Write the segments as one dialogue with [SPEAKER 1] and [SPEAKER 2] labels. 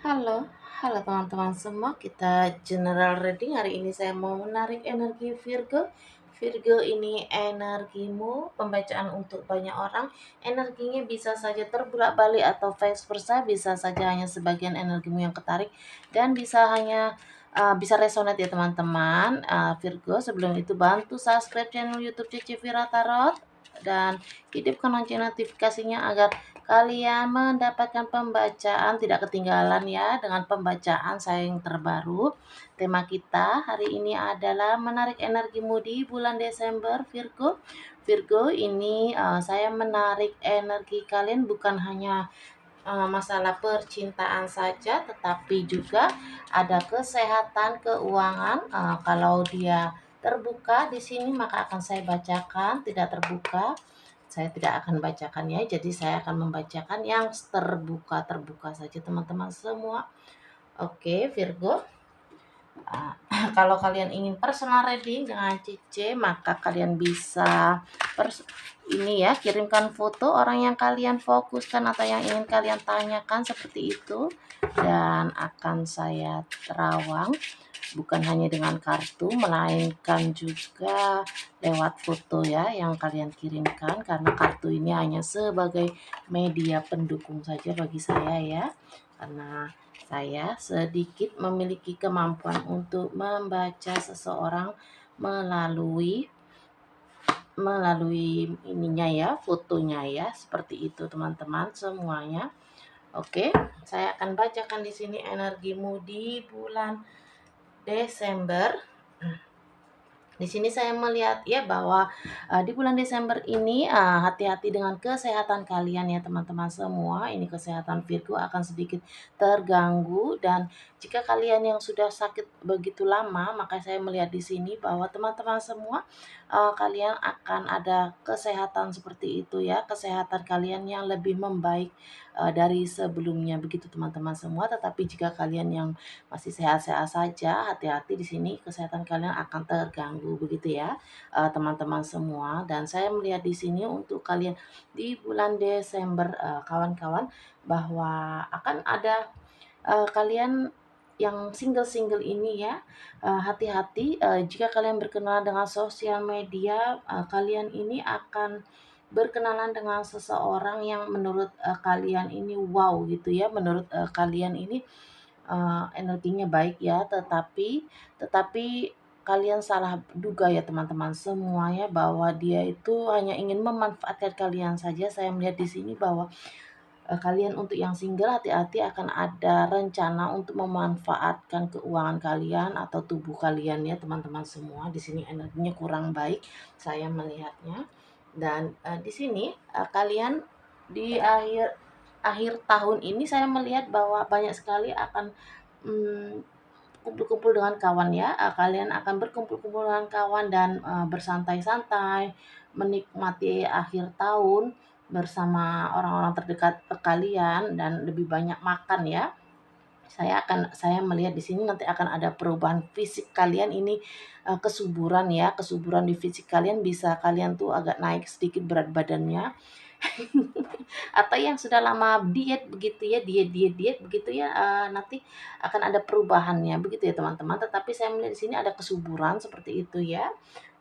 [SPEAKER 1] Halo, halo teman-teman semua. Kita general reading. Hari ini saya mau menarik energi Virgo. Virgo ini energimu, pembacaan untuk banyak orang. Energinya bisa saja terbulak-balik atau vice versa, bisa saja hanya sebagian energimu yang ketarik dan bisa resonate ya teman-teman. Virgo, sebelum itu bantu subscribe channel YouTube Cici Vira Tarot dan hidupkan lonceng notifikasinya agar kalian mendapatkan pembacaan tidak ketinggalan ya dengan pembacaan saya yang terbaru. Tema kita hari ini adalah menarik energimu di bulan Desember Virgo. Virgo ini saya menarik energi kalian bukan hanya masalah percintaan saja, tetapi juga ada kesehatan, keuangan. Kalau dia terbuka di sini maka akan saya bacakan, tidak terbuka saya tidak akan bacakan ya. Jadi saya akan membacakan yang terbuka saja teman-teman semua. Oke, Virgo. Ah, kalau kalian ingin personal reading dengan Cice, maka kalian bisa ini ya, kirimkan foto orang yang kalian fokuskan atau yang ingin kalian tanyakan seperti itu dan akan saya terawang bukan hanya dengan kartu melainkan juga lewat foto ya yang kalian kirimkan, karena kartu ini hanya sebagai media pendukung saja bagi saya ya, karena saya sedikit memiliki kemampuan untuk membaca seseorang melalui melalui ininya ya, fotonya ya, seperti itu teman-teman semuanya. Oke, saya akan bacakan di sini energimu di bulan Desember. Di sini saya melihat ya bahwa di bulan Desember ini hati-hati dengan kesehatan kalian ya teman-teman semua. Ini kesehatan Virgo akan sedikit terganggu dan jika kalian yang sudah sakit begitu lama, maka saya melihat di sini bahwa teman-teman semua kalian akan ada kesehatan seperti itu ya, kesehatan kalian yang lebih membaik dari sebelumnya begitu teman-teman semua. Tetapi jika kalian yang masih sehat-sehat saja, hati-hati di sini kesehatan kalian akan terganggu begitu ya, teman-teman semua. Dan saya melihat di sini untuk kalian di bulan Desember, kawan-kawan, bahwa akan ada kalian yang single-single ini ya, hati-hati jika kalian berkenalan dengan sosial media, kalian ini akan berkenalan dengan seseorang yang menurut kalian ini wow gitu ya, menurut kalian ini energinya baik ya, tetapi kalian salah duga ya teman-teman semuanya bahwa dia itu hanya ingin memanfaatkan kalian saja. Saya melihat di sini bahwa kalian untuk yang single hati-hati akan ada rencana untuk memanfaatkan keuangan kalian atau tubuh kalian ya teman-teman semua. Di sini energinya kurang baik saya melihatnya. Dan di sini kalian di akhir akhir tahun ini saya melihat bahwa banyak sekali akan mmm, kumpul-kumpul dengan kawan ya, kalian akan berkumpul-kumpul dengan kawan dan bersantai-santai, menikmati akhir tahun bersama orang-orang terdekat kalian dan lebih banyak makan ya. Saya melihat di sini nanti akan ada perubahan fisik kalian ini, kesuburan ya, kesuburan di fisik kalian bisa kalian tuh agak naik sedikit berat badannya. Atau yang sudah lama diet begitu ya, diet begitu ya, nanti akan ada perubahannya begitu ya teman-teman. Tetapi saya melihat di sini ada kesuburan seperti itu ya.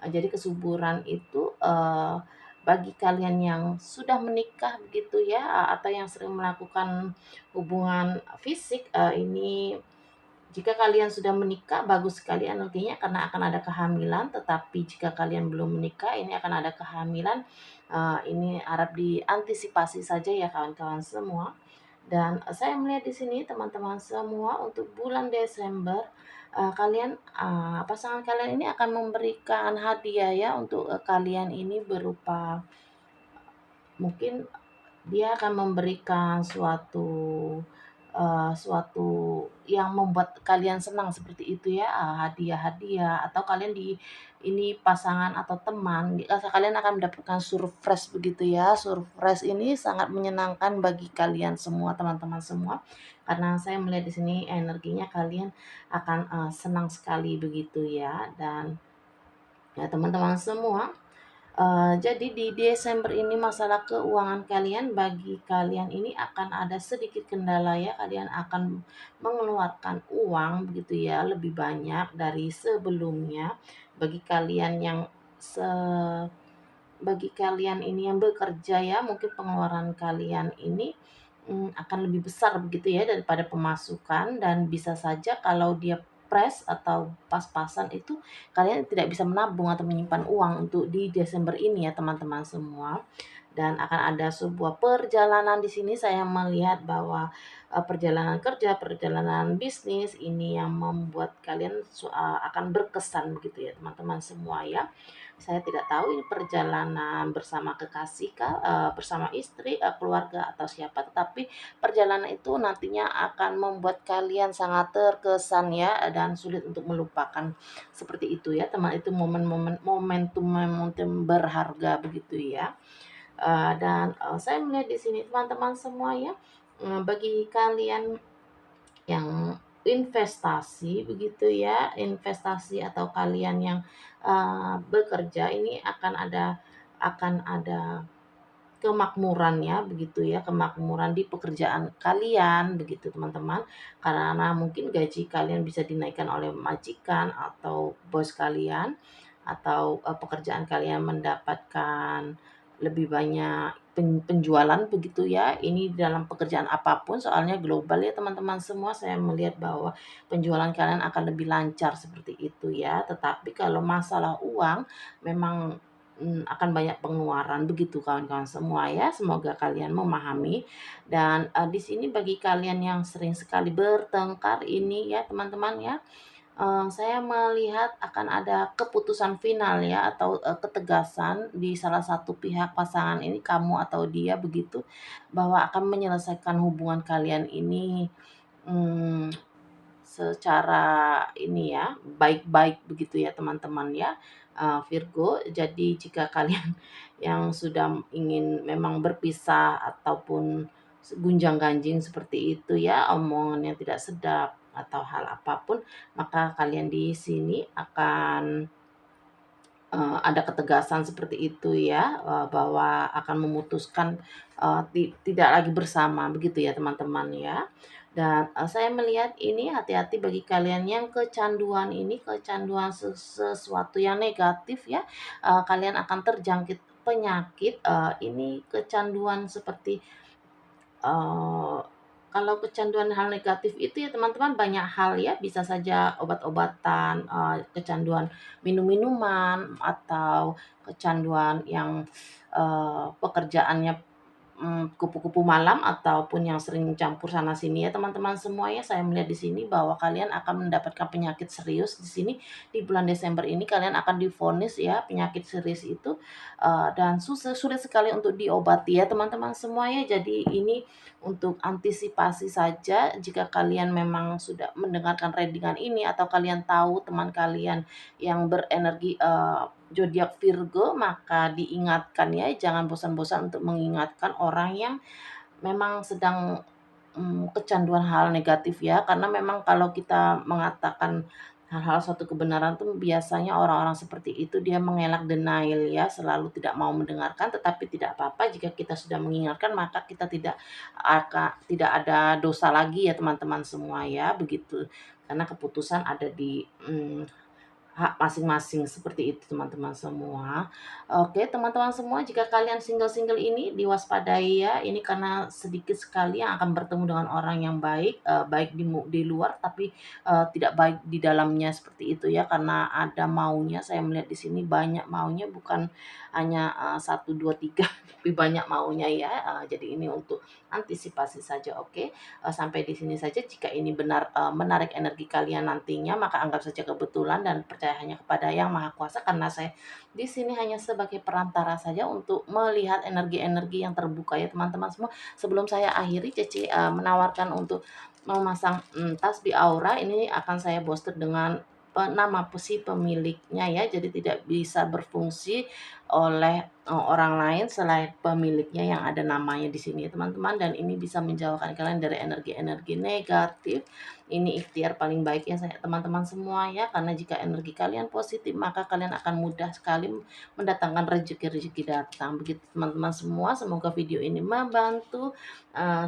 [SPEAKER 1] Jadi kesuburan itu, bagi kalian yang sudah menikah begitu ya, atau yang sering melakukan hubungan fisik, ini jika kalian sudah menikah bagus sekali energinya karena akan ada kehamilan, tetapi jika kalian belum menikah ini akan ada kehamilan, ini harap diantisipasi saja ya kawan-kawan semua. Dan saya melihat di sini teman-teman semua untuk bulan Desember, pasangan kalian ini akan memberikan hadiah ya untuk kalian ini berupa mungkin dia akan memberikan suatu yang membuat kalian senang seperti itu ya, hadiah-hadiah atau kalian ini pasangan atau teman, kalian akan mendapatkan surprise begitu ya. Surprise ini sangat menyenangkan bagi kalian semua, teman-teman semua, karena saya melihat di sini energinya kalian akan, senang sekali begitu ya. Dan ya teman-teman semua, Jadi di Desember ini masalah keuangan kalian, bagi kalian ini akan ada sedikit kendala ya, kalian akan mengeluarkan uang begitu ya, lebih banyak dari sebelumnya. Bagi kalian yang se bagi kalian ini yang bekerja ya, mungkin pengeluaran kalian ini, akan lebih besar begitu ya daripada pemasukan, dan bisa saja kalau dia pres atau pas-pasan itu kalian tidak bisa menabung atau menyimpan uang untuk di Desember ini ya teman-teman semua. Dan akan ada sebuah perjalanan di sini, saya melihat bahwa, perjalanan kerja, perjalanan bisnis ini yang membuat kalian akan berkesan begitu ya teman-teman semua ya. Saya tidak tahu ini perjalanan bersama kekasih kah, bersama istri, keluarga atau siapa, tetapi perjalanan itu nantinya akan membuat kalian sangat terkesan ya, dan sulit untuk melupakan. Seperti itu ya teman, itu momen-momen momentum-momentum berharga begitu ya. Dan, saya melihat di sini teman-teman semua ya, bagi kalian yang investasi begitu ya, investasi atau kalian yang, bekerja ini akan ada kemakmuran ya begitu ya, kemakmuran di pekerjaan kalian begitu teman-teman. Karena mungkin gaji kalian bisa dinaikkan oleh majikan atau bos kalian, atau, pekerjaan kalian mendapatkan lebih banyak penjualan begitu ya. Ini dalam pekerjaan apapun soalnya global ya teman-teman semua, saya melihat bahwa penjualan kalian akan lebih lancar seperti itu ya. Tetapi kalau masalah uang memang akan banyak pengeluaran begitu kawan-kawan semua ya. Semoga kalian memahami, dan, di sini bagi kalian yang sering sekali bertengkar ini ya teman-teman ya, saya melihat akan ada keputusan final ya, atau, ketegasan di salah satu pihak pasangan ini, kamu atau dia begitu, bahwa akan menyelesaikan hubungan kalian ini, mmm secara ini ya, baik-baik begitu ya teman-teman ya, Virgo. Jadi jika kalian yang sudah ingin memang berpisah ataupun gunjang-ganjing seperti itu ya, omongan yang tidak sedap atau hal apapun, maka kalian di sini akan ada ketegasan seperti itu ya, bahwa akan memutuskan, tidak lagi bersama begitu ya teman-teman ya. Dan, saya melihat ini hati-hati bagi kalian yang kecanduan ini, kecanduan sesuatu yang negatif ya, kalian akan terjangkit penyakit, ini kecanduan seperti, Eee, kalau kecanduan hal negatif itu ya teman-teman banyak hal ya, bisa saja obat-obatan, kecanduan minum-minuman, atau kecanduan yang, pekerjaannya kupu-kupu malam ataupun yang sering campur sana sini ya teman-teman semua ya. Saya melihat di sini bahwa kalian akan mendapatkan penyakit serius di sini di bulan Desember ini, kalian akan divonis ya penyakit serius itu, dan sulit sekali untuk diobati ya teman-teman semua ya. Jadi ini untuk antisipasi saja, jika kalian memang sudah mendengarkan readingan ini atau kalian tahu teman kalian yang berenergi, zodiak Virgo, maka diingatkan ya, jangan bosan-bosan untuk mengingatkan orang yang memang sedang, kecanduan hal negatif ya. Karena memang kalau kita mengatakan hal-hal suatu kebenaran tuh biasanya orang-orang seperti itu dia mengelak, denial ya, selalu tidak mau mendengarkan. Tetapi tidak apa-apa jika kita sudah mengingatkan, maka kita tidak ada dosa lagi ya teman-teman semua ya, begitu. Karena keputusan ada di, hak masing-masing, seperti itu teman-teman semua. Oke teman-teman semua, jika kalian single-single ini diwaspadai ya, ini karena sedikit sekali yang akan bertemu dengan orang yang baik, baik di luar tapi, tidak baik di dalamnya seperti itu ya, karena ada maunya. Saya melihat di sini banyak maunya, bukan hanya, 1, 2, 3 tapi banyak maunya ya, jadi ini untuk antisipasi saja, oke. Sampai di sini saja, jika ini benar, menarik energi kalian nantinya, maka anggap saja kebetulan dan percaya hanya kepada Yang Maha Kuasa, karena saya di sini hanya sebagai perantara saja untuk melihat energi-energi yang terbuka ya teman-teman semua. Sebelum saya akhiri, Ceci, menawarkan untuk memasang, tasbih aura ini akan saya booster dengan nama si pemiliknya ya, jadi tidak bisa berfungsi oleh orang lain selain pemiliknya yang ada namanya di sini teman-teman, dan ini bisa menjauhkan kalian dari energi-energi negatif. Ini ikhtiar paling baik ya saya teman-teman semua ya, karena jika energi kalian positif maka kalian akan mudah sekali mendatangkan rezeki-rezeki datang. Begitu teman-teman semua, semoga video ini membantu.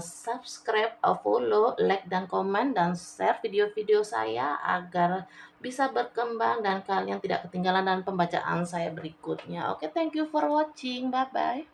[SPEAKER 1] Subscribe, follow, like dan komen dan share video-video saya agar bisa berkembang dan kalian tidak ketinggalan dan pembacaan saya berikutnya. Oke, thank you for watching. Bye bye.